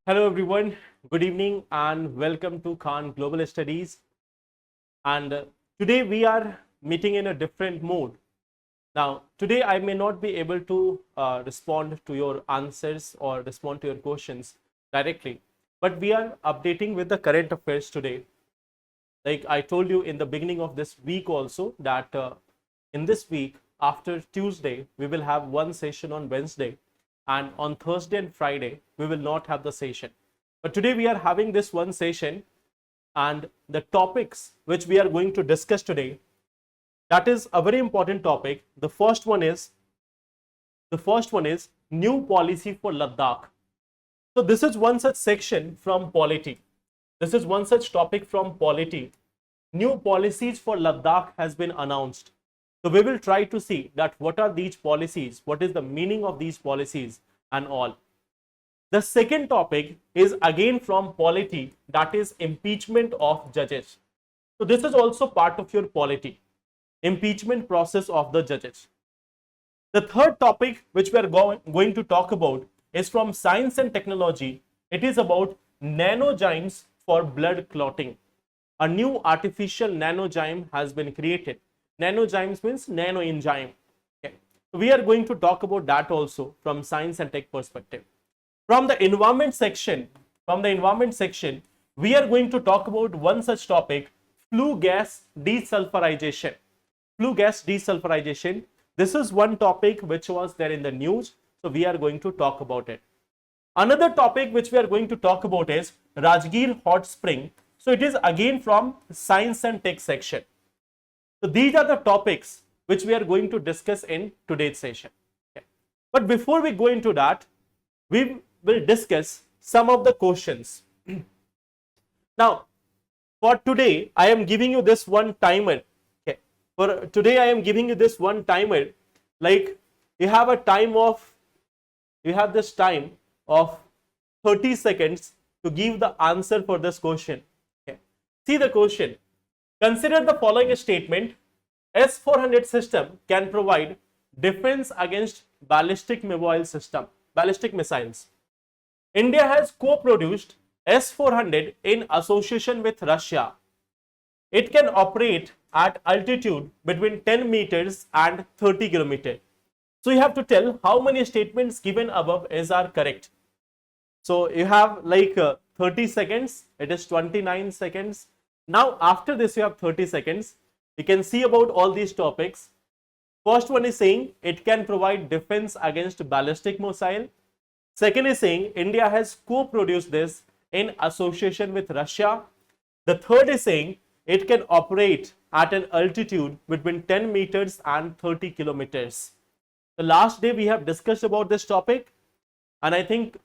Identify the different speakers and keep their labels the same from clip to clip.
Speaker 1: Hello everyone, good evening and welcome to Khan Global Studies. And today we are meeting in a different mode. Now, today I may not be able to respond to your answers or respond to your questions directly, but we are updating with the current affairs today. Like I told you in the beginning of this week also that in this week after Tuesday, we will have one session on Wednesday, and on Thursday and Friday, we will not have the session. But today we are having this one session, and the topics which we are going to discuss today, that is a very important topic. The first one is new policy for Ladakh. So this is one such section from polity. This is one such topic from polity. New policies for Ladakh has been announced. So we will try to see that what are these policies, what is the meaning of these policies and all. The second topic is again from polity, that is impeachment of judges. So this is also part of your polity, impeachment process of the judges. The third topic which we are going to talk about is from science and technology. It is about nanozymes for blood clotting. A new artificial nanozyme has been created. Nanozymes means nanoenzyme. Okay. We are going to talk about that also from science and tech perspective. From the environment section, we are going to talk about one such topic, flue gas desulfurization. Flue gas desulfurization. This is one topic which was there in the news. So we are going to talk about it. Another topic which we are going to talk about is Rajgir hot spring. So it is again from science and tech section. So these are the topics which we are going to discuss in today's session. Okay. But before we go into that, we will discuss some of the questions. Now, for today, I am giving you this one timer. Okay. For today, I am giving you this one timer. Like you have this time of 30 seconds to give the answer for this question. Okay. See the question. Consider the following statement. S-400 system can provide defense against ballistic missiles. India has co-produced S-400 in association with Russia. It can operate at altitude between 10 meters and 30 kilometers. So you have to tell how many statements given above are correct. So you have like 30 seconds. It is 29 seconds. Now after this you have 30 seconds. You can see about all these topics. First one is saying it can provide defense against ballistic missile. Second is saying India has co-produced this in association with Russia. The third is saying it can operate at an altitude between 10 meters and 30 kilometers. The last day we have discussed about this topic, and I think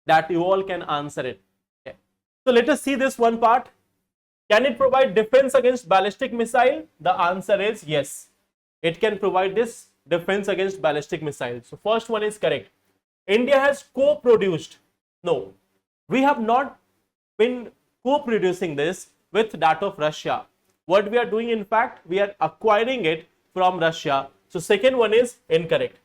Speaker 1: that you all can answer it. Okay. So let us see this one part. Can it provide defense against ballistic missile? The answer is yes. It can provide this defense against ballistic missiles. So first one is correct. India has co-produced. No, we have not been co-producing this with that of Russia. What we are doing, in fact, we are acquiring it from Russia. So second one is incorrect.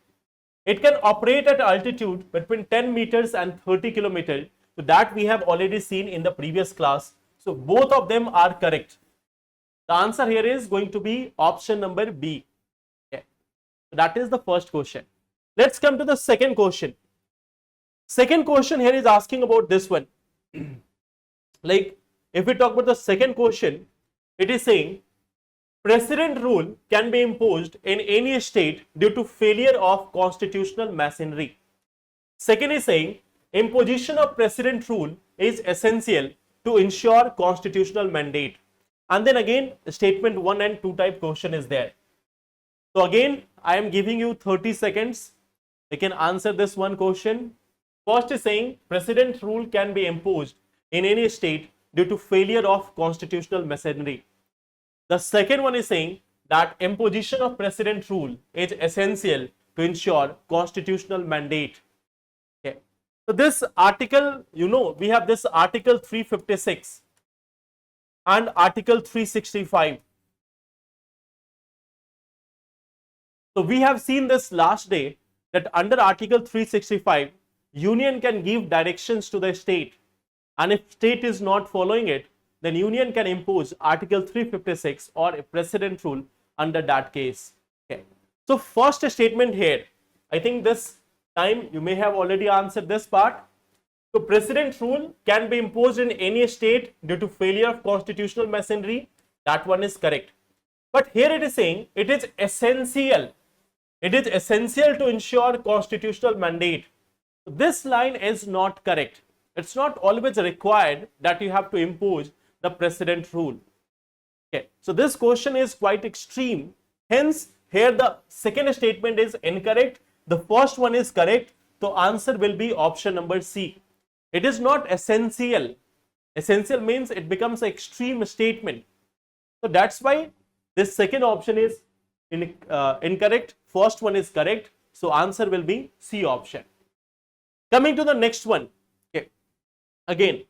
Speaker 1: It can operate at altitude between 10 meters and 30 kilometers. So that we have already seen in the previous class. So both of them are correct. The answer here is going to be option number B. Okay. So that is the first question. Let's come to the second question. Second question here is asking about this one. Like if we talk about the second question, it is saying precedent rule can be imposed in any state due to failure of constitutional machinery. Second is saying imposition of precedent rule is essential to ensure constitutional mandate. And then again statement 1 and 2 type question is there. So again I am giving you 30 seconds. You can answer this one question. First is saying precedent rule can be imposed in any state due to failure of constitutional machinery. The second one is saying that imposition of precedent rule is essential to ensure constitutional mandate. Okay. So this article, we have this article 356 and article 365. So we have seen this last day that under article 365, union can give directions to the state, and if state is not following it, then union can impose Article 356 or a precedent rule under that case. Okay. So first statement here, I think this time you may have already answered this part. So precedent rule can be imposed in any state due to failure of constitutional machinery. That one is correct. But here it is saying it is essential. It is essential to ensure constitutional mandate. This line is not correct. It's not always required that you have to impose the precedent rule. Okay. So this question is quite extreme. Hence, here the second statement is incorrect. The first one is correct. So answer will be option number C. It is not essential. Essential means it becomes an extreme statement. So that's why this second option is incorrect. First one is correct. So answer will be C option. Coming to the next one. Okay. Again,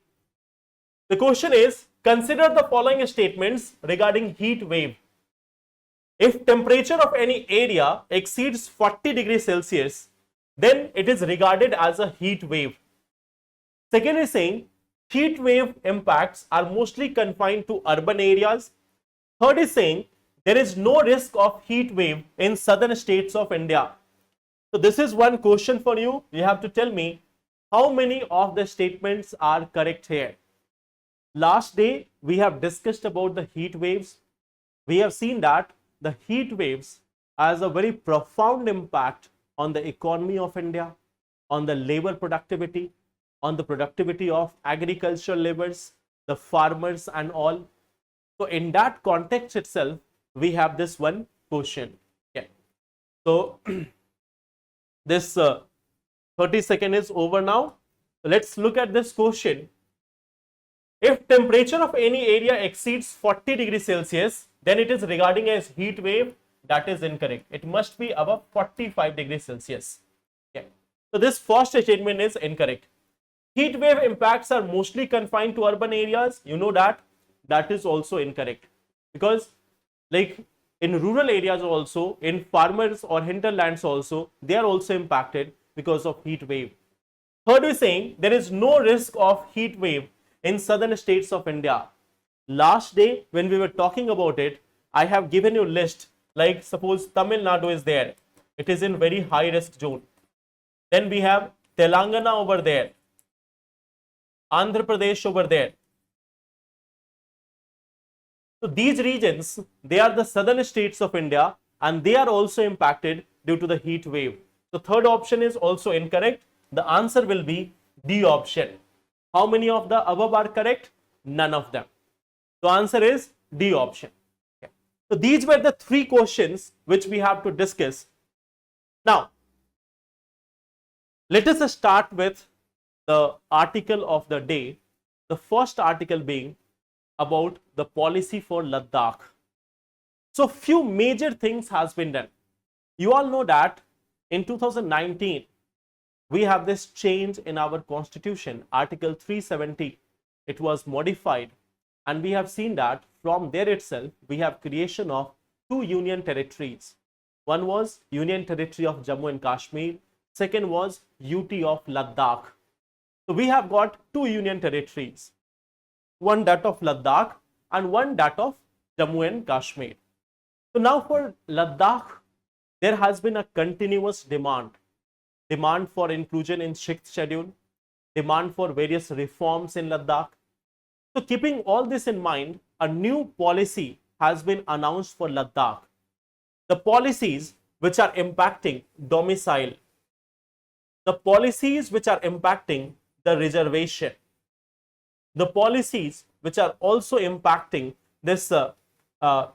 Speaker 1: the question is, consider the following statements regarding heat wave. If temperature of any area exceeds 40 degrees Celsius, then it is regarded as a heat wave. Second is saying heat wave impacts are mostly confined to urban areas. Third is saying there is no risk of heat wave in southern states of India. So this is one question for you. You have to tell me how many of the statements are correct here. Last day we have discussed about the heat waves. We have seen that the heat waves has a very profound impact on the economy of India, on the labor productivity, on the productivity of agricultural laborers, the farmers and all. So in that context itself, we have this one question. Okay. So this 30 seconds is over now. So let's look at this question. If temperature of any area exceeds 40 degrees Celsius, then it is regarding as heat wave. That is incorrect. It must be above 45 degrees Celsius. Okay. So this first statement is incorrect. Heat wave impacts are mostly confined to urban areas. You know that. That is also incorrect. Because like in rural areas also, in farmers or hinterlands also, they are also impacted because of heat wave. Third is saying there is no risk of heat wave in southern states of India. Last day when we were talking about it, I have given you a list, like suppose Tamil Nadu is there. It is in very high risk zone. Then we have Telangana over there, Andhra Pradesh over there. So these regions, they are the southern states of India and they are also impacted due to the heat wave. So third option is also incorrect. The answer will be D option. How many of the above are correct? None of them. The answer is D option. Okay. So these were the three questions which we have to discuss. Now, let us start with the article of the day. The first article being about the policy for Ladakh. So few major things has been done. You all know that in 2019, we have this change in our constitution, Article 370. It was modified and we have seen that from there itself, we have creation of two union territories. One was Union Territory of Jammu and Kashmir. Second was UT of Ladakh. So we have got two union territories. One that of Ladakh and one that of Jammu and Kashmir. So now for Ladakh, there has been a continuous demand for inclusion in 6th schedule, demand for various reforms in Ladakh. So keeping all this in mind, a new policy has been announced for Ladakh. The policies which are impacting domicile, the policies which are impacting the reservation, the policies which are also impacting this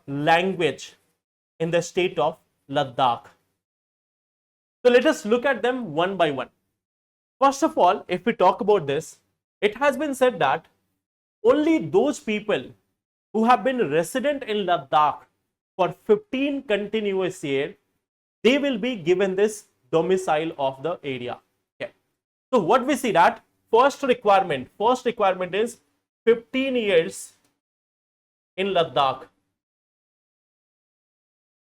Speaker 1: language in the state of Ladakh. So let us look at them one by one. First of all, if we talk about this, it has been said that only those people who have been resident in Ladakh for 15 continuous years, they will be given this domicile of the area. Okay. So what we see that first requirement is 15 years in Ladakh.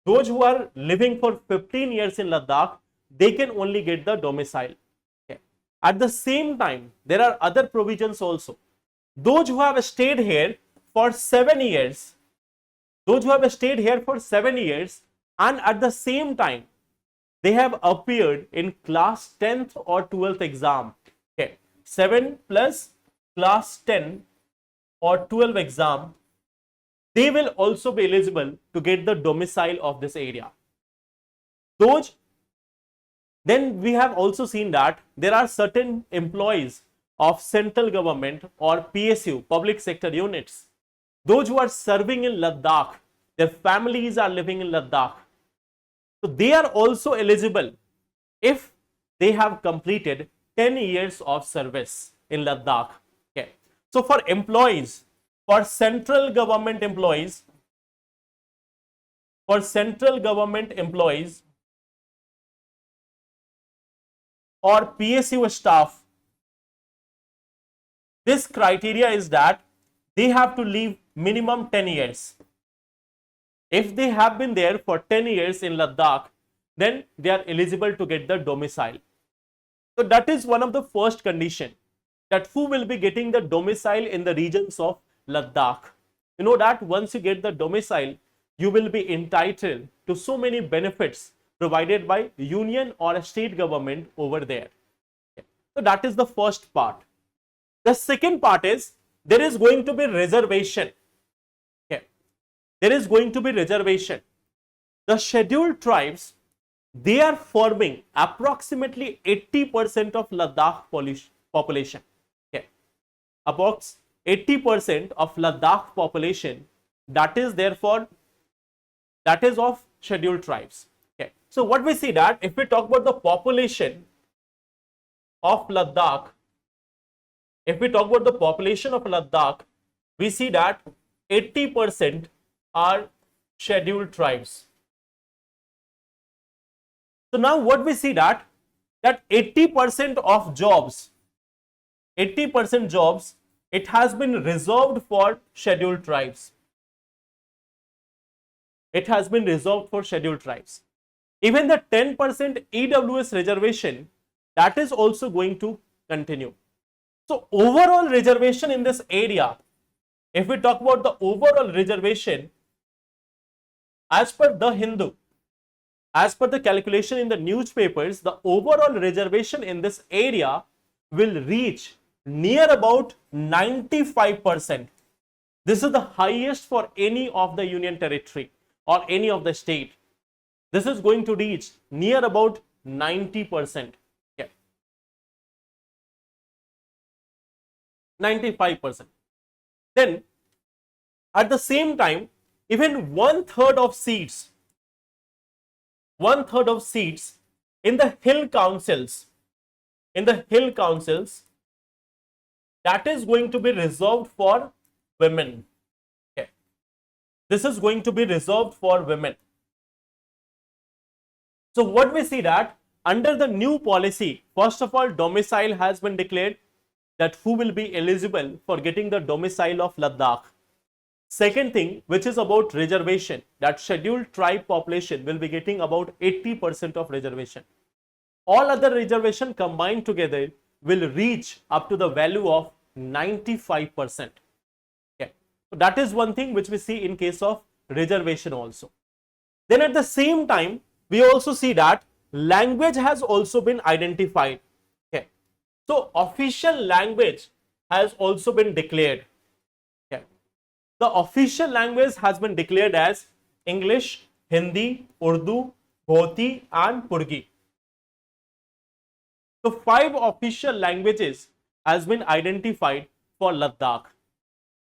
Speaker 1: Those who are living for 15 years in Ladakh, they can only get the domicile. Okay. At the same time, there are other provisions also. Those who have stayed here for 7 years, those who have stayed here for 7 years and at the same time they have appeared in class 10th or 12th exam. Okay, 7 plus class 10 or 12 exam, they will also be eligible to get the domicile of this area. Those, then we have also seen that there are certain employees of central government or PSU, public sector units, those who are serving in Ladakh, their families are living in Ladakh. So they are also eligible if they have completed 10 years of service in Ladakh. Okay. So for employees, for central government employees, or PSU staff, this criteria is that they have to live minimum 10 years. If they have been there for 10 years in Ladakh, then they are eligible to get the domicile. So that is one of the first condition, that who will be getting the domicile in the regions of Ladakh. You know that once you get the domicile, you will be entitled to so many benefits provided by union or a state government over there. So that is the first part. The second part is there is going to be reservation. Okay. There is going to be reservation. The scheduled tribes, they are forming approximately 80% of Ladakh population. Okay. Approx 80% of Ladakh population, that is therefore, that is of scheduled tribes. Okay. So what we see that if we talk about the population of Ladakh, we see that 80% are scheduled tribes. So now what we see that 80% of jobs, 80% jobs, it has been reserved for scheduled tribes. It has been reserved for scheduled tribes. Even the 10% EWS reservation, that is also going to continue. So overall reservation in this area, if we talk about the overall reservation, as per the Hindu, as per the calculation in the newspapers, the overall reservation in this area will reach near about 95%. This is the highest for any of the union territory or any of the state. This is going to reach near about 90%. Yeah. 95%. Then at the same time, even 1/3 of seats, 1/3 of seats in the hill councils, that is going to be reserved for women. Okay. This is going to be reserved for women. So what we see that under the new policy, first of all, domicile has been declared, that who will be eligible for getting the domicile of Ladakh. Second thing, which is about reservation, that scheduled tribe population will be getting about 80% of reservation. All other reservation combined together will reach up to the value of 95%. Okay. So that is one thing which we see in case of reservation also. Then at the same time, we also see that language has also been identified. Okay. So official language has also been declared. Okay. The official language has been declared as English, Hindi, Urdu, Bhoti and Purgi. So 5 official languages has been identified for Ladakh.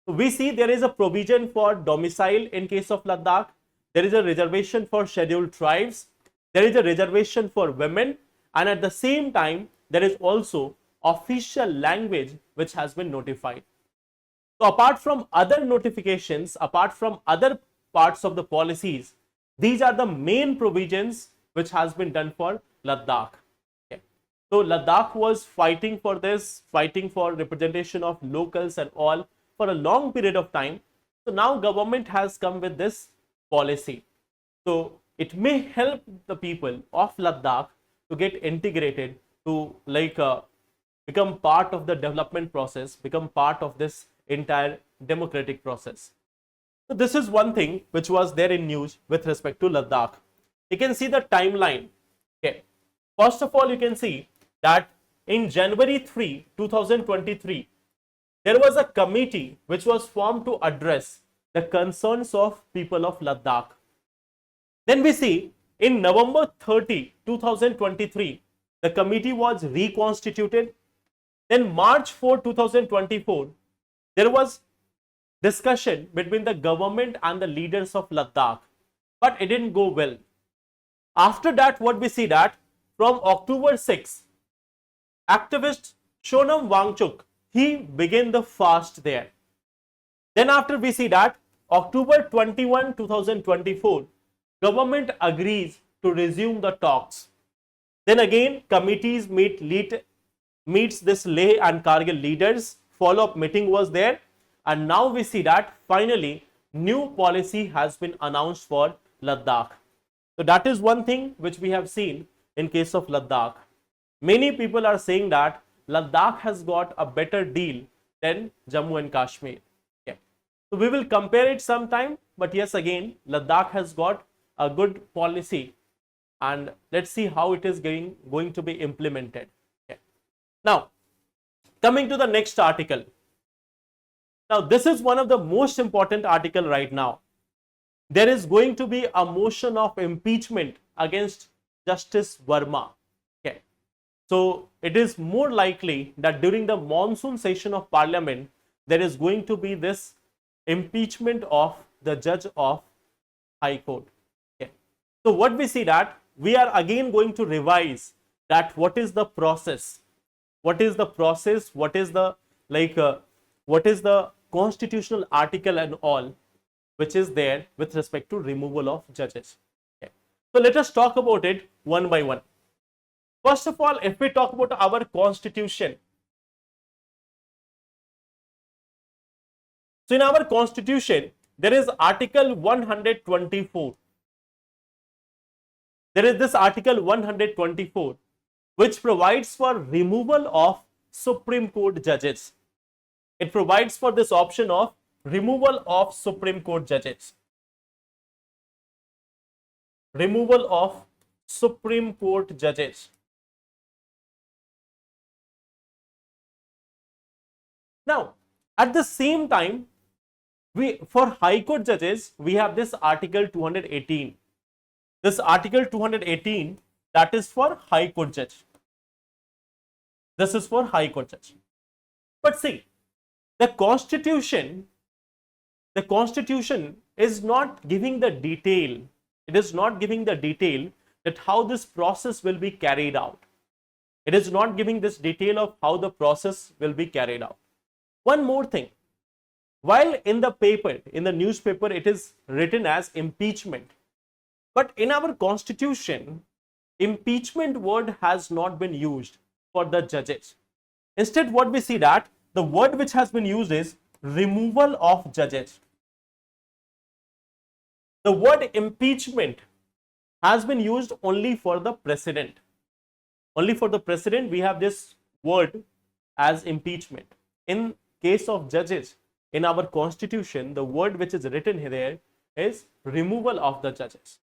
Speaker 1: So we see there is a provision for domicile in case of Ladakh. There is a reservation for scheduled tribes. There is a reservation for women, and at the same time, there is also official language which has been notified. So apart from other notifications, apart from other parts of the policies, these are the main provisions which has been done for Ladakh. Okay. So Ladakh was fighting for this, fighting for representation of locals and all for a long period of time. So now government has come with this policy. So it may help the people of Ladakh to get integrated, to become part of the development process, become part of this entire democratic process. So this is one thing which was there in news with respect to Ladakh. You can see the timeline. Okay. First of all, you can see that in January 3, 2023, there was a committee which was formed to address the concerns of people of Ladakh. Then we see in November 30, 2023, the committee was reconstituted. Then March 4, 2024, there was discussion between the government and the leaders of Ladakh, but it didn't go well. After that, what we see that from October 6, activist Sonam Wangchuk, he began the fast there. Then after we see that October 21, 2024, government agrees to resume the talks. Then again, committees meets this Leh and Kargil leaders. Follow-up meeting was there, and now we see that finally new policy has been announced for Ladakh. So that is one thing which we have seen in case of Ladakh. Many people are saying that Ladakh has got a better deal than Jammu and Kashmir. Okay. So we will compare it sometime, but yes, again, Ladakh has got a good policy, and let's see how it is going to be implemented. Okay. Now, coming to the next article. Now, this is one of the most important article right now. There is going to be a motion of impeachment against Justice Verma. Okay. So, it is more likely that during the monsoon session of Parliament, there is going to be this impeachment of the judge of High Court. Okay. So, what we see that we are again going to revise that what is the process, what is the process, what is the what is the constitutional article and all which is there with respect to removal of judges. Okay. So let us talk about it one by one. First of all, if we talk about our constitution, so in our constitution there is article 124. There is this article 124 which provides for removal of Supreme Court judges. It provides for this option of removal of Supreme Court judges. Removal of Supreme Court judges. Now, at the same time, for High Court judges, we have this article 218. This article 218, that is for High Court judge. This is for High Court judge. But see, the constitution is not giving the detail. It is not giving the detail that how this process will be carried out. It is not giving this detail of how the process will be carried out. One more thing, while in the paper, in the newspaper, it is written as impeachment, but in our constitution, impeachment word has not been used for the judges. Instead, what we see that the word which has been used is removal of judges. The word impeachment has been used only for the president. Only for the president we have this word as impeachment. In case of judges, in our constitution, the word which is written here is removal of the judges.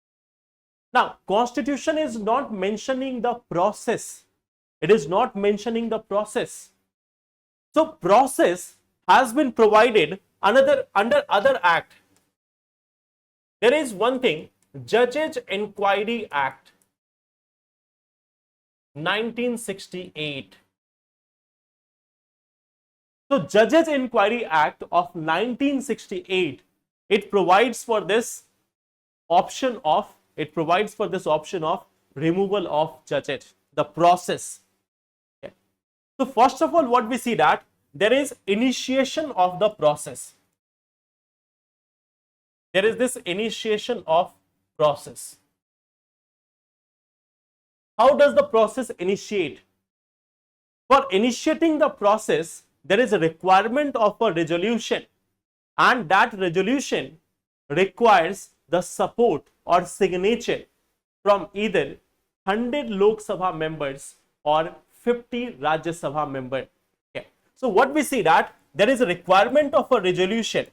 Speaker 1: Now, constitution is not mentioning the process. It is not mentioning the process. So, process has been provided under other act. There is one thing, Judges Inquiry Act 1968. So, Judges Inquiry Act of 1968, it provides for this option of removal of judges, the process. Okay. So, first of all, what we see that there is initiation of the process. There is this initiation of process. How does the process initiate? For initiating the process, there is a requirement of a resolution, and that resolution requires the support or signature from either 100 Lok Sabha members or 50 Rajya Sabha member. Okay. So what we see that there is a requirement of a resolution,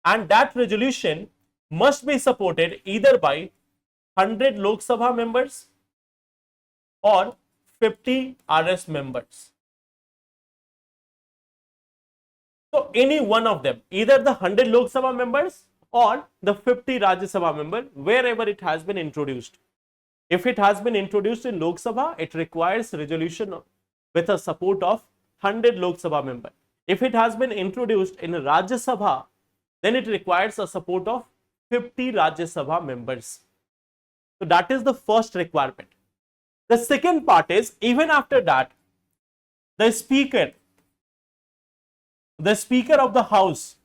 Speaker 1: and that resolution must be supported either by 100 Lok Sabha members or 50 RS members. So any one of them, either the 100 Lok Sabha members or the 50 Rajya Sabha member, wherever it has been introduced. If it has been introduced in Lok Sabha, it requires resolution with a support of 100 Lok Sabha member. If it has been introduced in Rajya Sabha, then it requires a support of 50 Rajya Sabha members. So that is the first requirement. The second part is, even after that, the speaker of the house,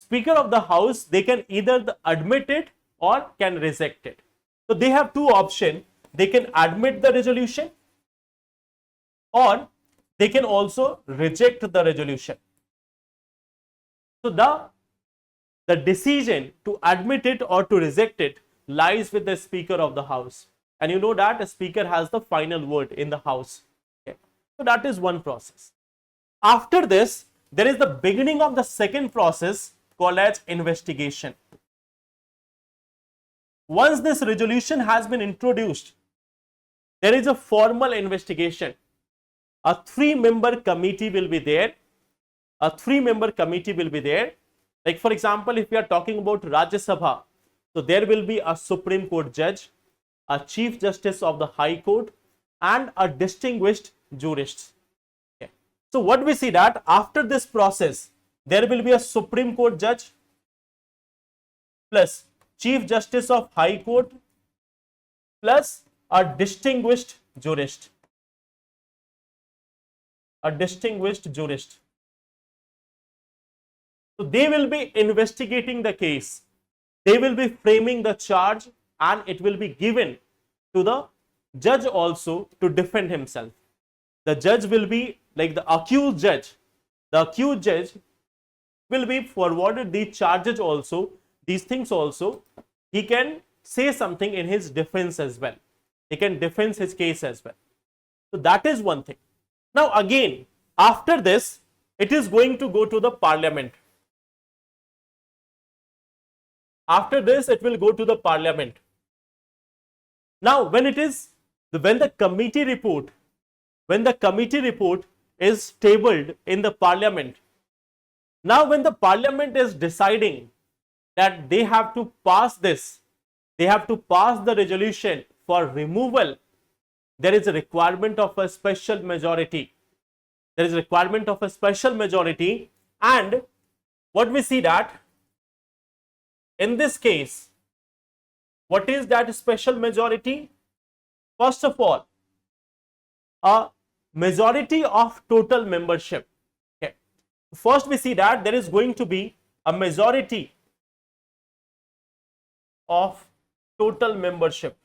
Speaker 1: they can either admit it or can reject it. So they have two options. They can admit the resolution or they can also reject the resolution. So the decision to admit it or to reject it lies with the Speaker of the House. And you know that the Speaker has the final word in the House. Okay. So that is one process. After this, there is the beginning of the second process called as investigation. Once this resolution has been introduced, there is a formal investigation. A 3-member committee will be there. Like for example, if we are talking about Rajya Sabha, so there will be a Supreme Court judge, a Chief Justice of the High Court, and a distinguished jurist. Okay. So what we see that after this process, there will be a Supreme Court judge plus Chief Justice of High Court plus a distinguished jurist. So they will be investigating the case. They will be framing the charge, and it will be given to the judge also to defend himself. The judge will be like the accused judge. The accused judge will be forwarded these charges also, these things also. He can say something in his defense as well. He can defend his case as well. So that is one thing. Now again, after this, it is going to go to the parliament. After this, it will go to the parliament. Now, when the committee report is tabled in the parliament, now when the parliament is deciding that they have to pass this, they have to pass the resolution for removal, there is a requirement of a special majority. And what we see that in this case, what is that special majority? First of all, a majority of total membership. Okay. First we see that there is going to be a majority of total membership.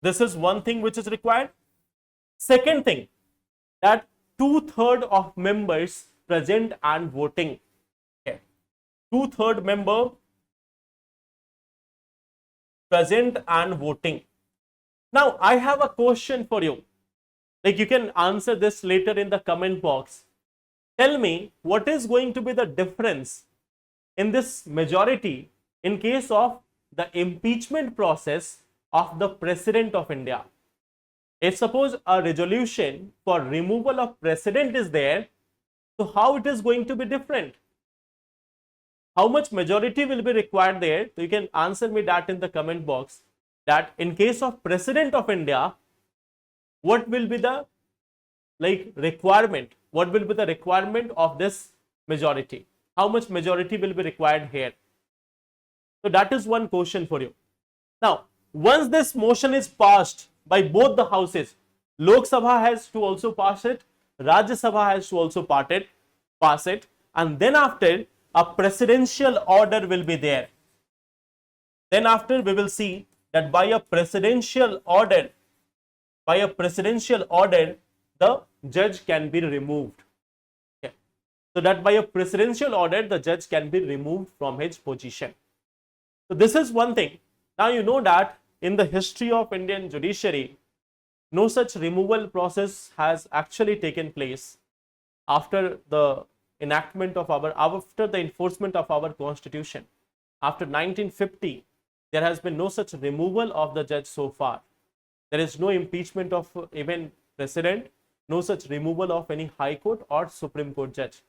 Speaker 1: This is one thing which is required. Second thing, that 2/3 of members present and voting. Okay. 2/3 member present and voting. Now, I have a question for you. Like, you can answer this later in the comment box. Tell me, what is going to be the difference in this majority in case of the impeachment process of the President of India? If suppose a resolution for removal of President is there, so how it is going to be different? How much majority will be required there? So you can answer me that in the comment box, that in case of President of India, what will be the requirement? What will be the requirement of this majority? How much majority will be required here? So that is one question for you. Now, once this motion is passed by both the houses, Lok Sabha has to also pass it, Rajya Sabha has to also pass it, and then after, a presidential order will be there. Then after, we will see that by a presidential order, the judge can be removed. Okay. So that by a presidential order, the judge can be removed from his position. So this is one thing. Now you know that in the history of Indian judiciary, no such removal process has actually taken place after the enactment of after the enforcement of our constitution. After 1950, there has been no such removal of the judge so far. There is no impeachment of even president, no such removal of any high court or Supreme Court judge.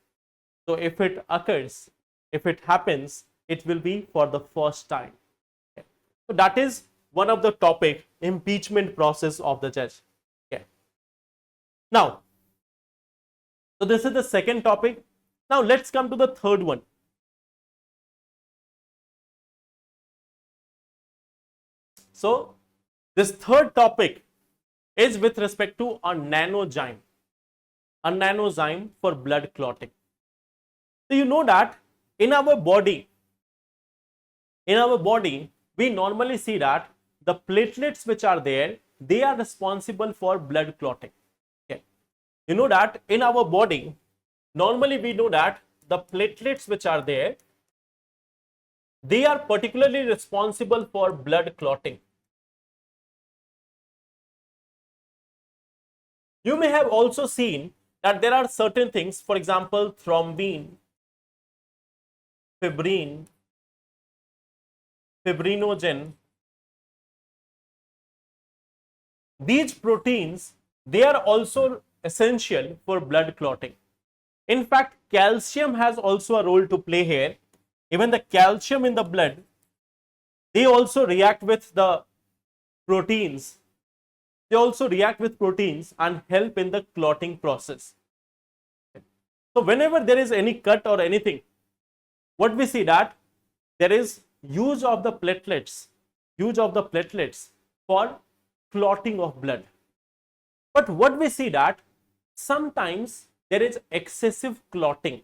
Speaker 1: So if it occurs, if it happens, it will be for the first time. Okay. So that is one of the topic, impeachment process of the judge. Okay. Now, so this is the second topic. Now let's come to the third one. So this third topic is with respect to a nanozyme for blood clotting. So you know that in our body, we normally see that the platelets which are there, they are responsible for blood clotting. Okay. You know that in our body, normally we know that the platelets which are there, they are particularly responsible for blood clotting. You may have also seen that there are certain things, for example, thrombin, fibrin, fibrinogen. These proteins, they are also essential for blood clotting. In fact, calcium has also a role to play here. Even the calcium in the blood, they also react with the proteins. They also react with proteins and help in the clotting process. So whenever there is any cut or anything, what we see that there is use of the platelets for clotting of blood. But what we see that sometimes there is excessive clotting.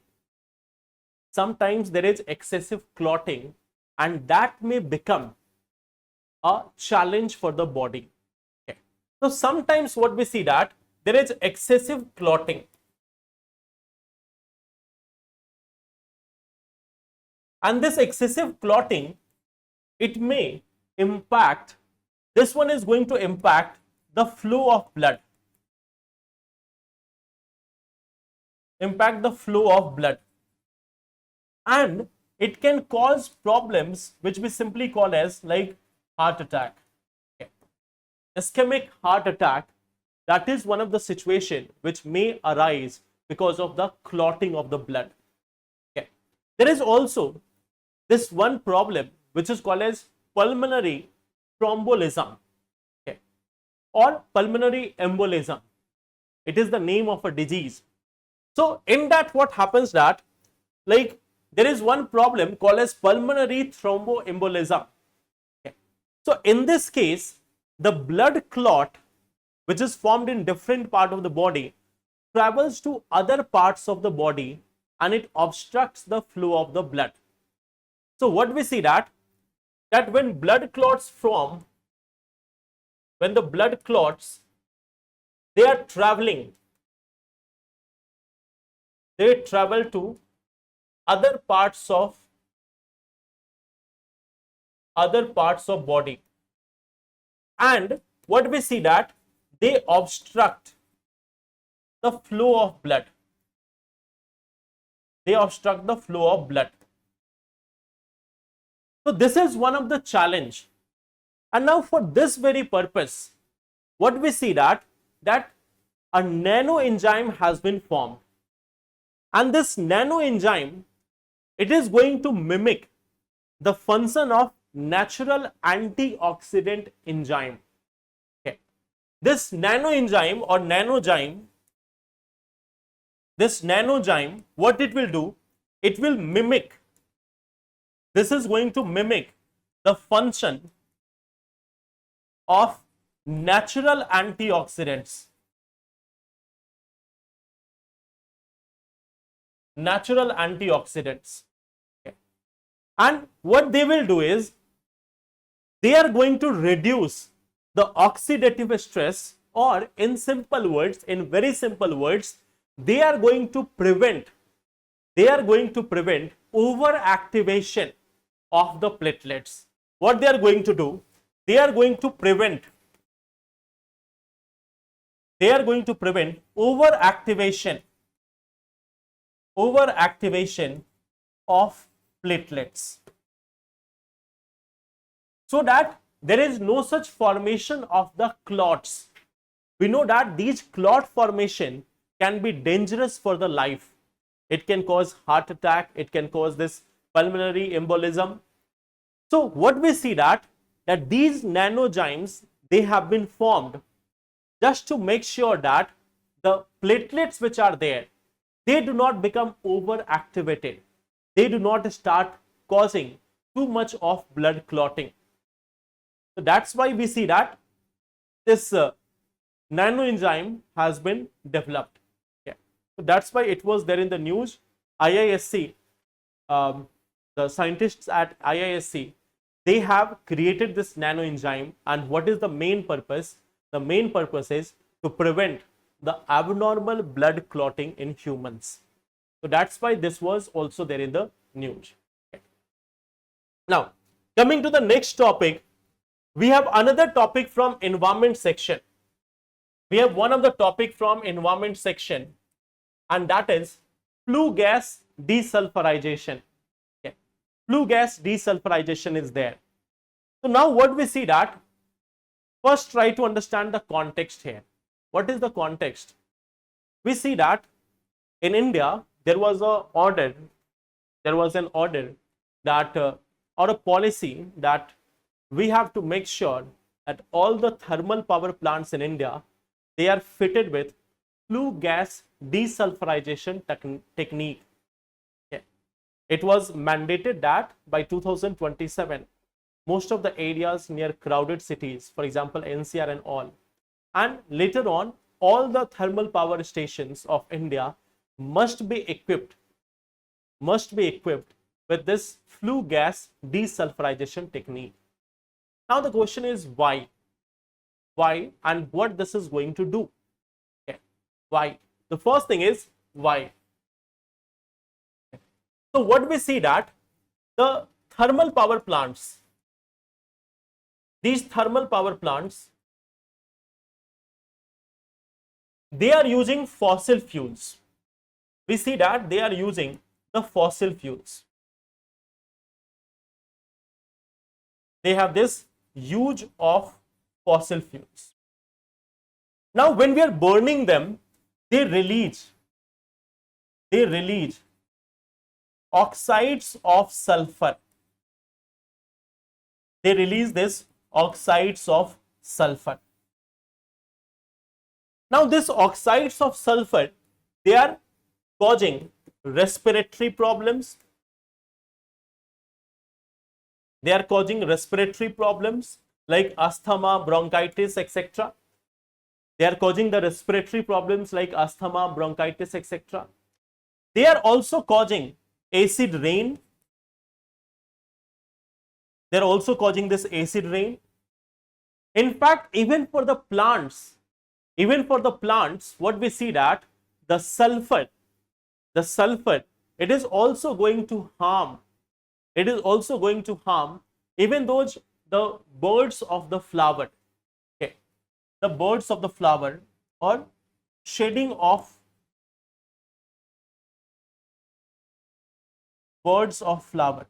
Speaker 1: Sometimes there is excessive clotting, and that may become a challenge for the body. Okay. So sometimes what we see that there is excessive clotting. And this excessive clotting, it may impact, this one is going to impact the flow of blood. Impact the flow of blood. And it can cause problems which we simply call as like heart attack. Okay. Ischemic heart attack, that is one of the situation which may arise because of the clotting of the blood. Okay. There is also this one problem which is called as pulmonary thrombolism, okay, or pulmonary embolism. It is the name of a disease. So in that what happens that like there is one problem called as pulmonary thromboembolism. Okay. So in this case, the blood clot which is formed in different part of the body travels to other parts of the body and it obstructs the flow of the blood. So what we see that when blood clots form, when the blood clots, they are traveling, they travel to other parts of body, and what we see that they obstruct the flow of blood. They obstruct the flow of blood. So this is one of the challenge. And now for this very purpose, what we see that a nano enzyme has been formed. And this nano enzyme, it is going to mimic the function of natural antioxidant enzyme. Okay. This nano enzyme or nanozyme, what it will do, it will mimic. This is going to mimic the function of natural antioxidants. Natural antioxidants. Okay. And what they will do is, they are going to reduce the oxidative stress, or in simple words, in very simple words, they are going to prevent overactivation of the platelets. what they are going to do, they are going to prevent overactivation of platelets, so that there is no such formation of the clots. We know that these clot formation can be dangerous for the life. It can cause heart attack, it can cause this pulmonary embolism. So what we see that these nanozymes, they have been formed just to make sure that the platelets which are there, they do not become overactivated. They do not start causing too much of blood clotting. So that's why we see that this nanoenzyme has been developed. Yeah. So that's why it was there in the news. IISC, the scientists at IISC, they have created this nanoenzyme, and what is the main purpose? The main purpose is to prevent the abnormal blood clotting in humans. So that's why this was also there in the news. Okay. Now, coming to the next topic, we have another topic from environment section. We have one of the topic from environment section, and that is flue gas desulfurization. Okay. Flue gas desulfurization is there. So now what we see that, first try to understand the context here. What is the context? We see that in India there was an order that or a policy that we have to make sure that all the thermal power plants in India, they are fitted with flue gas desulfurization technique. Okay. It was mandated that by 2027, most of the areas near crowded cities, for example NCR and all, and later on all the thermal power stations of India must be equipped with this flue gas desulfurization technique. Now the question is why and what this is going to do. Okay. Why? The first thing is why. So what we see that the thermal power plants, these thermal power plants, they are using fossil fuels. We see that they are using the fossil fuels. They have this use of fossil fuels. Now when we are burning them, they release oxides of sulfur. They release this oxides of sulfur. Now these oxides of sulfur, they are causing respiratory problems. They are causing respiratory problems like asthma, bronchitis, etc. They are causing the respiratory problems like asthma, bronchitis, etc. They are also causing acid rain. They are also causing this acid rain. In fact, even for the plants, what we see that the sulfur, it is also going to harm. It is also going to harm even those the birds of the flower. Okay, the birds of the flower, or shedding of birds of flower.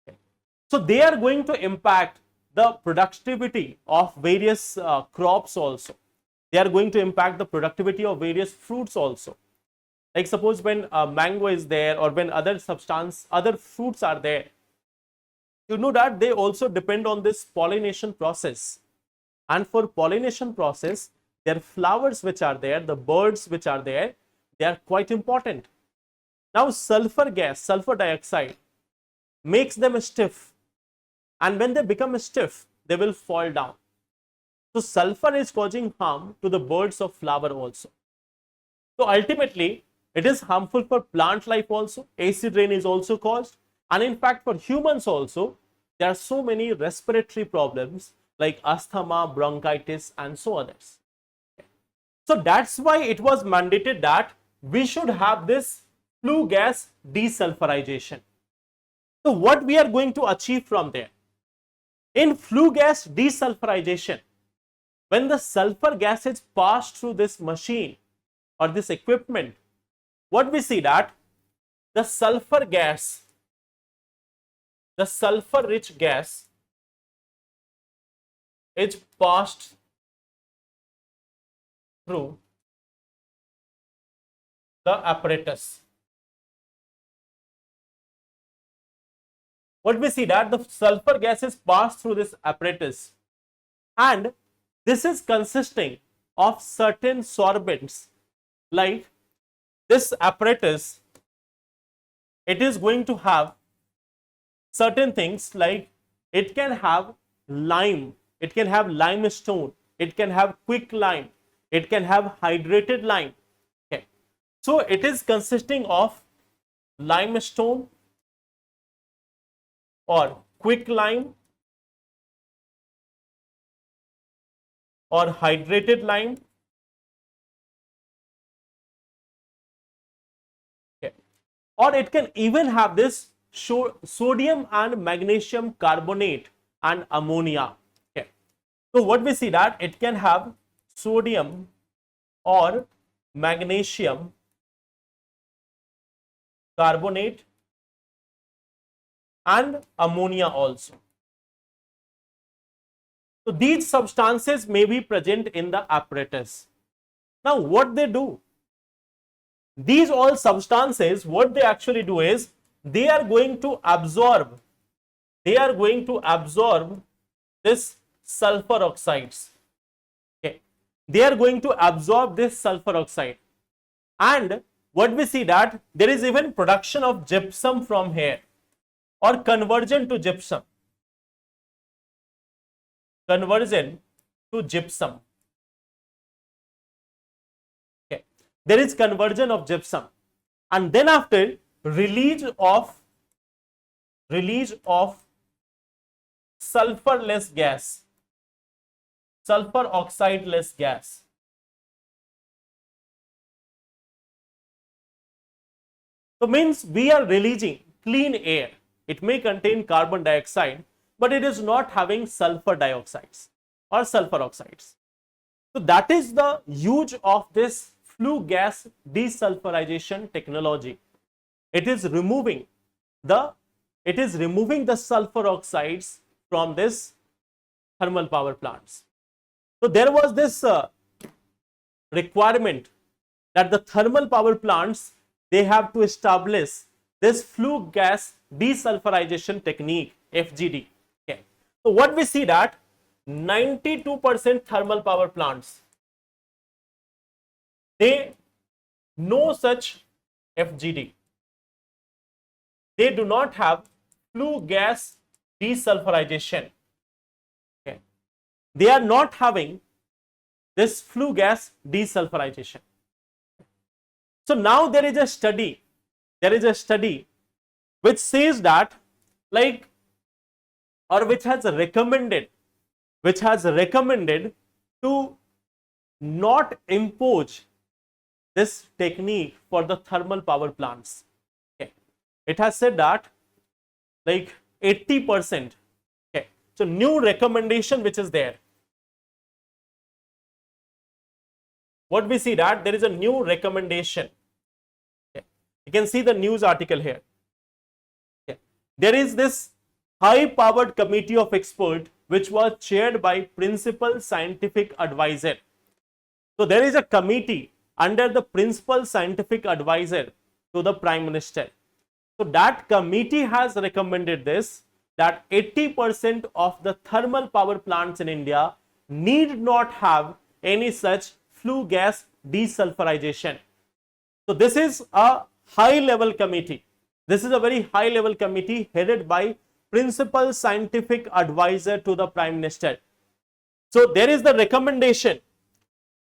Speaker 1: Okay. So they are going to impact the productivity of various crops also. They are going to impact the productivity of various fruits also. Like suppose when mango is there, or when other fruits are there, you know that they also depend on this pollination process. And for pollination process, their flowers which are there, the birds which are there, they are quite important. Now sulfur gas, sulfur dioxide, makes them stiff. And when they become stiff, they will fall down. So sulfur is causing harm to the birds of flower also. So ultimately, it is harmful for plant life also. Acid rain is also caused. And in fact, for humans also, there are so many respiratory problems like asthma, bronchitis, and so others. So that's why it was mandated that we should have this flue gas desulfurization. So what we are going to achieve from there? In flue gas desulfurization, when the sulfur gas is passed through this machine or this equipment, what we see that the sulfur gas, the sulfur rich gas is passed through the apparatus. What we see that the sulfur gas is passed through this apparatus, and this is consisting of certain sorbents. Like this apparatus, it is going to have certain things like it can have lime, it can have limestone, it can have quicklime, it can have hydrated lime. Okay. So it is consisting of limestone or quicklime or hydrated lime. Okay. Or it can even have this sodium and magnesium carbonate and ammonia. Okay. So what we see that it can have sodium or magnesium carbonate and ammonia also. So these substances may be present in the apparatus. Now what they do? These all substances, what they actually do is they are going to absorb this sulfur oxides. Okay. They are going to absorb this sulfur oxide, and what we see that there is even production of gypsum from here, or conversion to gypsum. Conversion to gypsum. Okay. There is conversion of gypsum, and then after release of sulfurless gas, sulfur oxide-less gas. So means we are releasing clean air. It may contain carbon dioxide, but it is not having sulfur dioxides or sulfur oxides. So that is the use of this flue gas desulfurization technology. It is removing the sulfur oxides from this thermal power plants. So there was this requirement that the thermal power plants, they have to establish this flue gas desulfurization technique, FGD. Okay. So what we see that 92% thermal power plants, they no such FGD. They do not have flue gas desulfurization. Okay. They are not having this flue gas desulfurization. So now there is a study which says that, like, or which has recommended to not impose this technique for the thermal power plants. Okay. It has said that like 80%. Okay. So new recommendation which is there. What we see that there is a new recommendation. Okay. You can see the news article here. Okay. There is this high-powered committee of experts which was chaired by principal scientific advisor. So there is a committee under the principal scientific advisor to the Prime Minister. So that committee has recommended this, that 80% of the thermal power plants in India need not have any such flue gas desulfurization. So this is a high level committee. This is a very high level committee headed by principal scientific advisor to the Prime Minister. So there is the recommendation.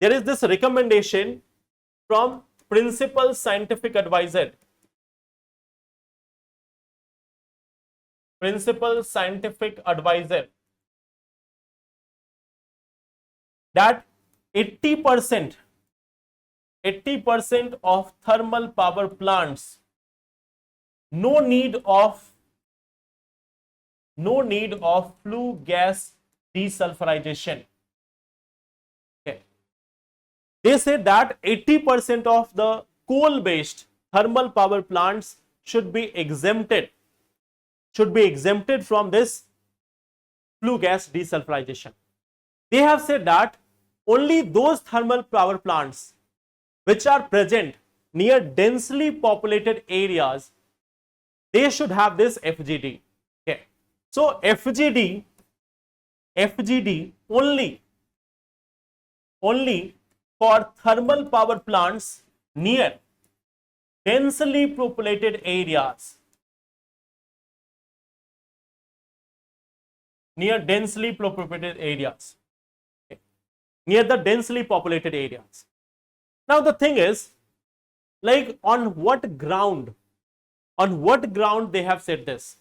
Speaker 1: There is this recommendation from principal scientific advisor. Principal scientific advisor that 80% of thermal power plants no need of flue gas desulfurization. Okay. They say that 80% of the coal based thermal power plants should be exempted from this flue gas desulfurization. They have said that only those thermal power plants which are present near densely populated areas, they should have this FGD. Okay. So FGD only for thermal power plants near densely populated areas. Near the densely populated areas. Now the thing is, like, on what ground they have said this?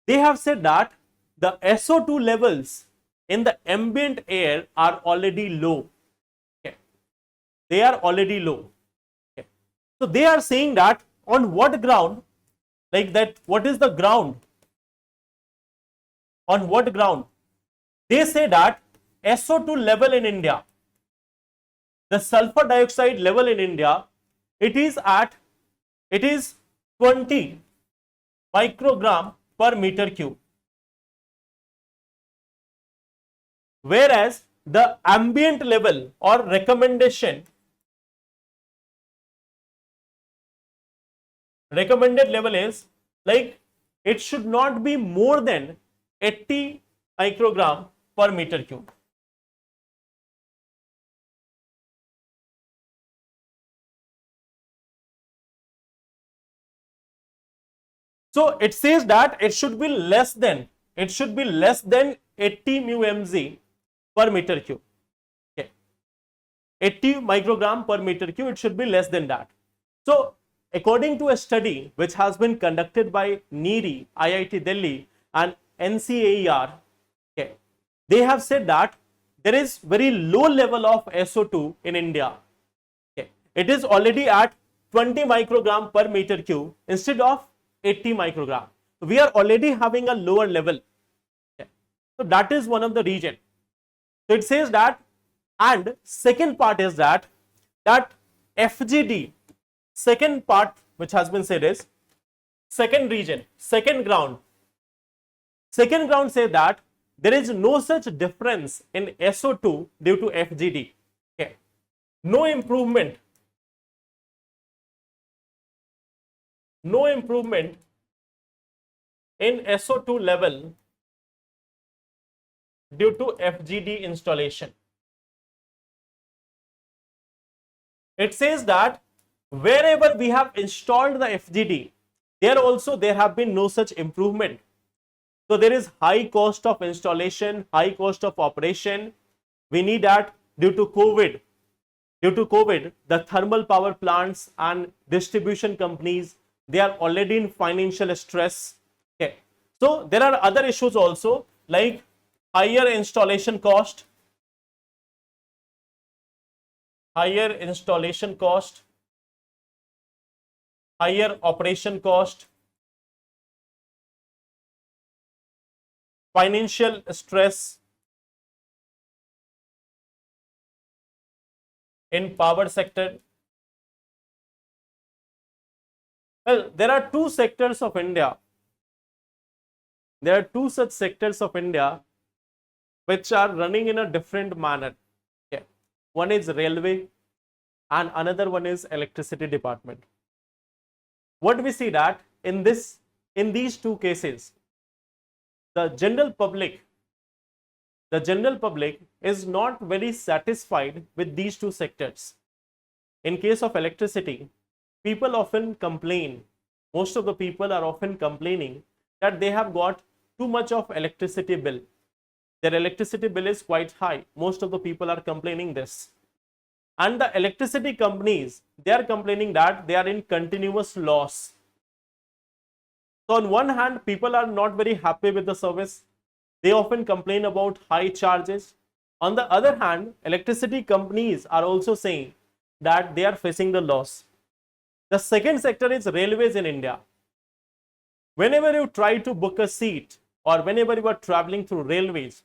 Speaker 1: They have said that the SO2 levels in the ambient air are already low. Okay. They are already low. Okay. So they are saying that on what ground, like that, what is the ground? On what ground? They say that SO2 level in India, the sulfur dioxide level in India, it is 20 microgram per meter cube. Whereas the ambient level or recommended level is, like, it should not be more than 80 microgram per meter cube. So it says that it should be less than 80 mu mg per meter cube. Okay. 80 microgram per meter cube, it should be less than that. So according to a study which has been conducted by NEERI, IIT Delhi and NCAER, okay, they have said that there is very low level of SO2 in India. Okay. It is already at 20 microgram per meter cube instead of 80 microgram. So we are already having a lower level. Okay. So that is one of the reason. So it says that, and second part is that FGD, second part which has been said is, second ground say that there is no such difference in SO2 due to FGD. Okay. No improvement in SO2 level due to FGD installation. It says that wherever we have installed the FGD, there have been no such improvement. So there is high cost of installation, high cost of operation. We need that due to COVID. The thermal power plants and distribution companies, they are already in financial stress. Okay. So there are other issues also, like higher installation cost, higher operation cost, financial stress in power sector. Well, there are two sectors of India. There are two such sectors of India which are running in a different manner. Okay. One is railway and another one is electricity department. What we see that in these two cases, the general public is not very satisfied with these two sectors. In case of electricity, people often complain, most of the people are often complaining that they have got too much of electricity bill. Their electricity bill is quite high. Most of the people are complaining this. And the electricity companies, they are complaining that they are in continuous loss. So on one hand, people are not very happy with the service. They often complain about high charges. On the other hand, electricity companies are also saying that they are facing the loss. The second sector is railways in India. Whenever you try to book a seat or whenever you are traveling through railways,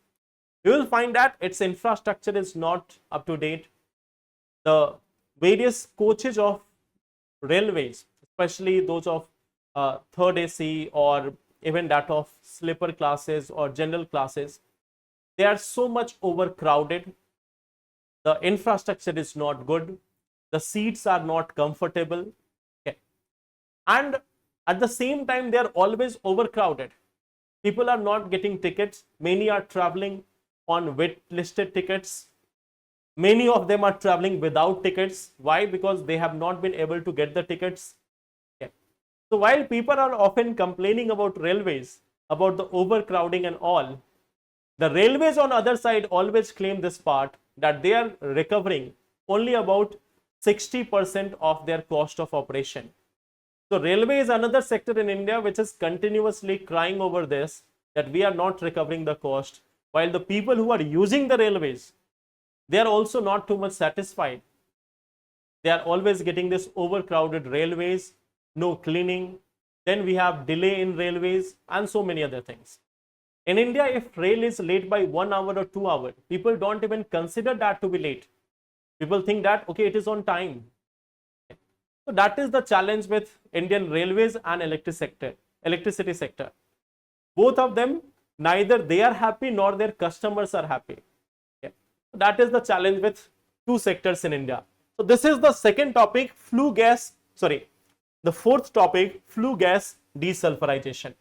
Speaker 1: you will find that its infrastructure is not up to date. The various coaches of railways, especially those of third AC or even that of sleeper classes or general classes, they are so much overcrowded. The infrastructure is not good. The seats are not comfortable. Okay. And at the same time, they are always overcrowded. People are not getting tickets. Many are traveling on wait listed tickets. Many of them are traveling without tickets. Why? Because they have not been able to get the tickets. Okay. So while people are often complaining about railways, about the overcrowding and all, the railways on other side always claim this part that they are recovering only about 60% of their cost of operation. So railway is another sector in India which is continuously crying over this, that we are not recovering the cost, while the people who are using the railways, they are also not too much satisfied. They are always getting this overcrowded railways, no cleaning, then we have delay in railways and so many other things. In India, if rail is late by 1 hour or 2 hours, people don't even consider that to be late. People think that, okay, it is on time. So that is the challenge with Indian railways and electricity sector. Both of them, neither they are happy nor their customers are happy. Okay. So that is the challenge with two sectors in India. So this is the second topic, the fourth topic, flue gas desulfurization.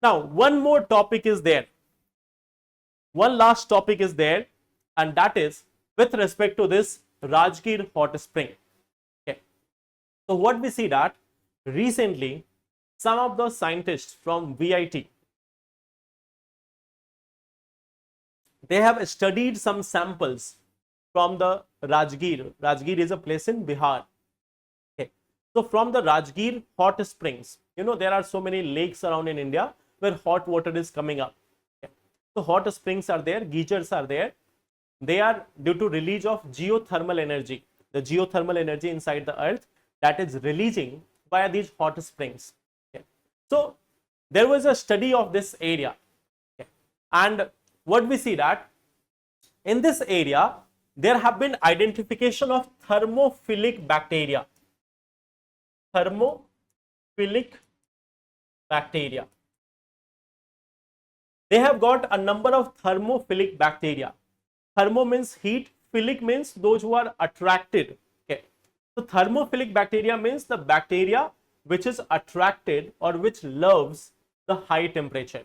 Speaker 1: Now, one more topic is there. One last topic is there, and that is with respect to this Rajgir hot spring. Okay. So what we see that recently some of the scientists from VIT, they have studied some samples from the Rajgir. Rajgir is a place in Bihar. Okay. So from the Rajgir hot springs, there are so many lakes around in India where hot water is coming up. Okay. So hot springs are there, geysers are there. They are due to release of geothermal energy, the geothermal energy inside the earth that is releasing via these hot springs. Okay. So there was a study of this area. Okay. And what we see that in this area there have been identification of thermophilic bacteria. Thermophilic bacteria. They have got a number of thermophilic bacteria. Thermo means heat, philic means those who are attracted. Okay. So thermophilic bacteria means the bacteria which is attracted or which loves the high temperature.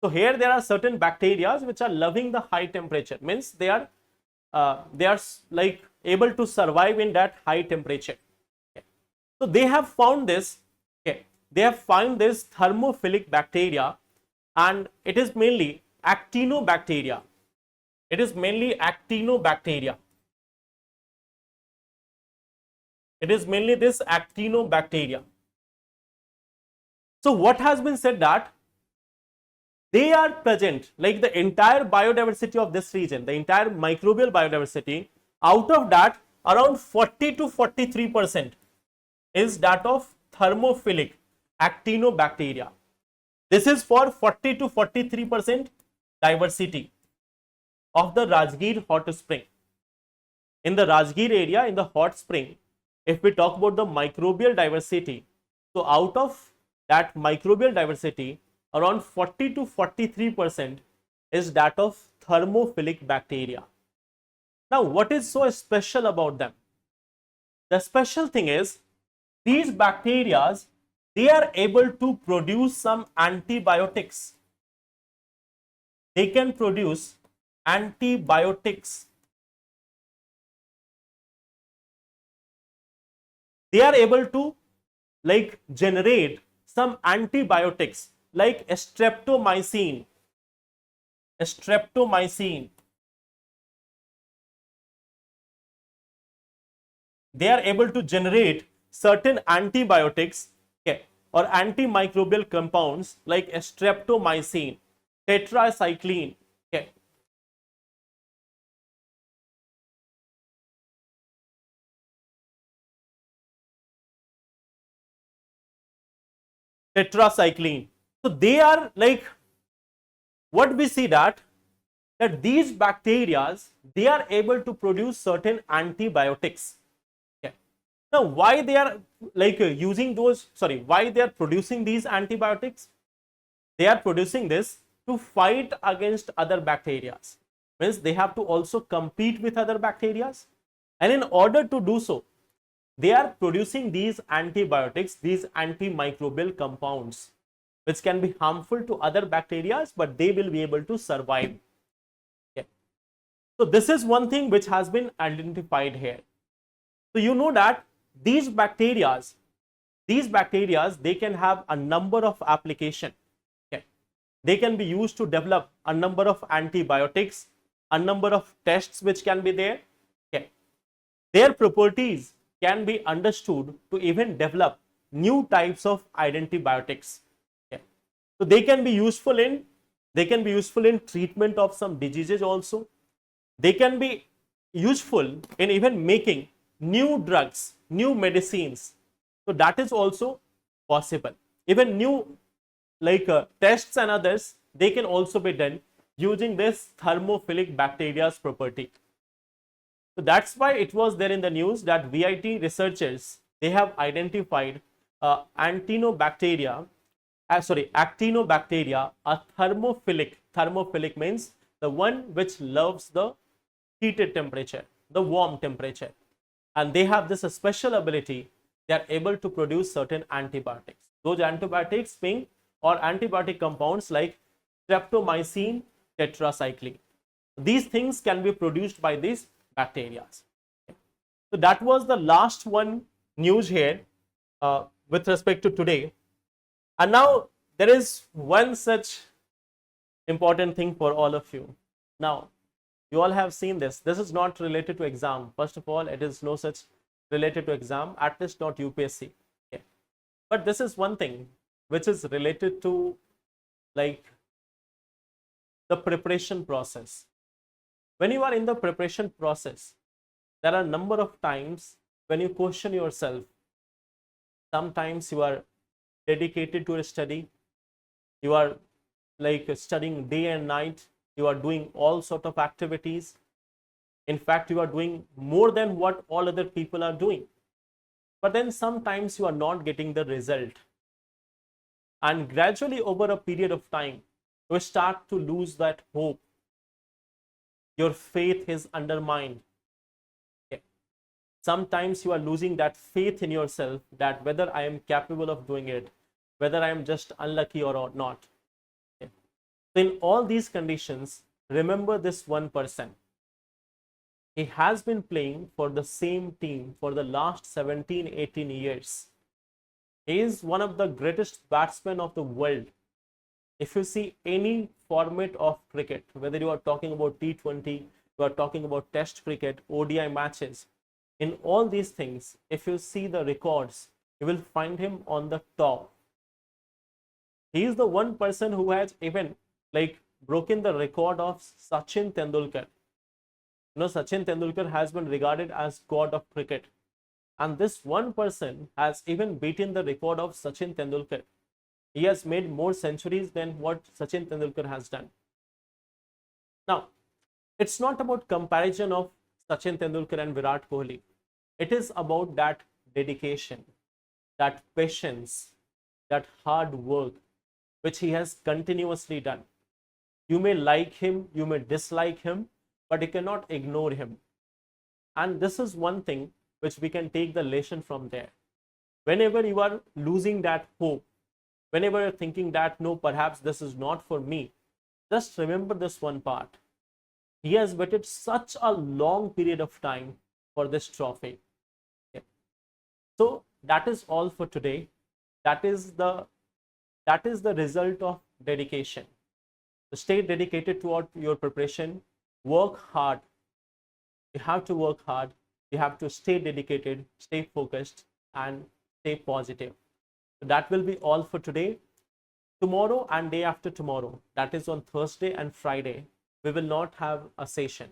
Speaker 1: So here there are certain bacteria which are loving the high temperature, means they are like able to survive in that high temperature. Okay. So they have found this. Okay. They have found this thermophilic bacteria, and it is mainly actinobacteria. It is mainly actinobacteria. It is mainly this actinobacteria. So what has been said that they are present, like the entire biodiversity of this region, the entire microbial biodiversity, out of that around 40 to 43% is that of thermophilic actinobacteria. This is for 40 to 43% diversity of the Rajgir hot spring. In the Rajgir area, in the hot spring, if we talk about the microbial diversity, so out of that microbial diversity, around 40 to 43% is that of thermophilic bacteria. Now, what is so special about them? The special thing is these bacteria, they are able to produce some antibiotics. They can produce antibiotics. They are able to like generate some antibiotics like streptomycin. They are able to generate certain antibiotics, okay, or antimicrobial compounds like streptomycin, tetracycline. Okay. tetracycline. So they are like, what we see that these bacteria, they are able to produce certain antibiotics. Okay. Now, why they are like using those, sorry, why they are producing these antibiotics? They are producing this to fight against other bacteria. Means they have to also compete with other bacteria, and in order to do so, they are producing these antibiotics, these antimicrobial compounds, which can be harmful to other bacteria, but they will be able to survive. Okay. So this is one thing which has been identified here. So you know that these bacteria, they can have a number of application. Okay. They can be used to develop a number of antibiotics, a number of tests which can be there. Okay. Their properties can be understood to even develop new types of antibiotics. Okay. So they can be useful in treatment of some diseases also. They can be useful in even making new drugs, new medicines. So that is also possible. Even new like tests and others, they can also be done using this thermophilic bacteria's property. So that's why it was there in the news that VIT researchers, they have identified actinobacteria, a thermophilic means the one which loves the heated temperature, the warm temperature, and they have this special ability. They are able to produce certain antibiotics. Those antibiotics being or antibiotic compounds like streptomycin, tetracycline. These things can be produced by these bacteria. So that was the last one news here with respect to today. And now there is one such important thing for all of you. Now, you all have seen this. This is not related to exam. First of all, it is no such related to exam, at least not UPSC. Okay. But this is one thing which is related to like the preparation process. When you are in the preparation process, there are a number of times when you question yourself. Sometimes you are dedicated to a study, you are like studying day and night, you are doing all sort of activities. In fact, you are doing more than what all other people are doing. But then sometimes you are not getting the result. And gradually over a period of time, you start to lose that hope. Your faith is undermined. Okay. Sometimes you are losing that faith in yourself that whether I am capable of doing it, whether I am just unlucky or not. Okay. So in all these conditions, remember this one person. He has been playing for the same team for the last 17-18 years. He is one of the greatest batsmen of the world. If you see any format of cricket, whether you are talking about T20, you are talking about Test cricket, ODI matches, in all these things, if you see the records, you will find him on the top. He is the one person who has even like broken the record of Sachin Tendulkar. You know, Sachin Tendulkar has been regarded as god of cricket, and this one person has even beaten the record of Sachin Tendulkar. He has made more centuries than what Sachin Tendulkar has done. Now, it's not about comparison of Sachin Tendulkar and Virat Kohli. It is about that dedication, that patience, that hard work, which he has continuously done. You may like him, you may dislike him, but you cannot ignore him. And this is one thing which we can take the lesson from there. Whenever you are losing that hope, whenever you're thinking that no, perhaps this is not for me, just remember this one part. He has waited such a long period of time for this trophy. Okay. So that is all for today. That is the result of dedication. So stay dedicated toward your preparation. Work hard. You have to work hard. You have to stay dedicated, stay focused, and stay positive. So that will be all for today. Tomorrow and day after tomorrow, that is on Thursday and Friday, we will not have a session.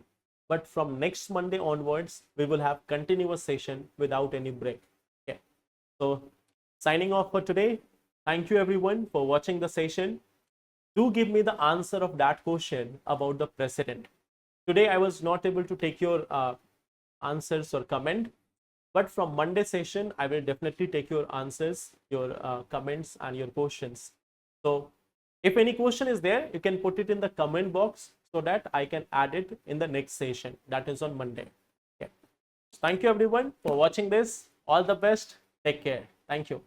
Speaker 1: But from next Monday onwards, we will have continuous session without any break. Okay. So signing off for today. Thank you everyone for watching the session. Do give me the answer of that question about the president. Today I was not able to take your answers or comment, but from Monday session I will definitely take your answers, your comments and your questions. So if any question is there, you can put it in the comment box so that I can add it in the next session, that is on Monday. Okay. Thank you everyone for watching this. All the best. Take care. Thank you.